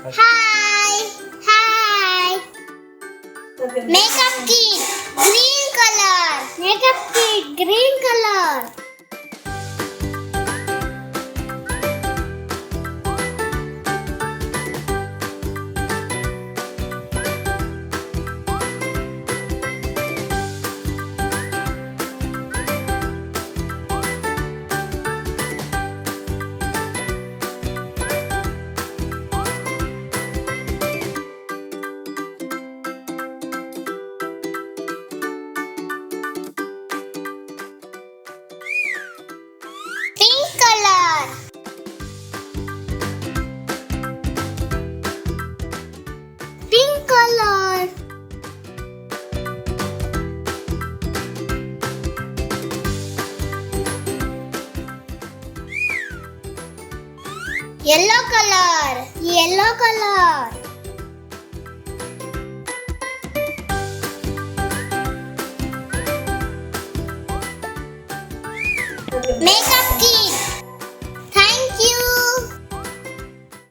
Hi. Hi. Makeup kit. Green color. Makeup kit. Green color. Pink color. Pink color. Yellow color. Yellow color. Makeup kit.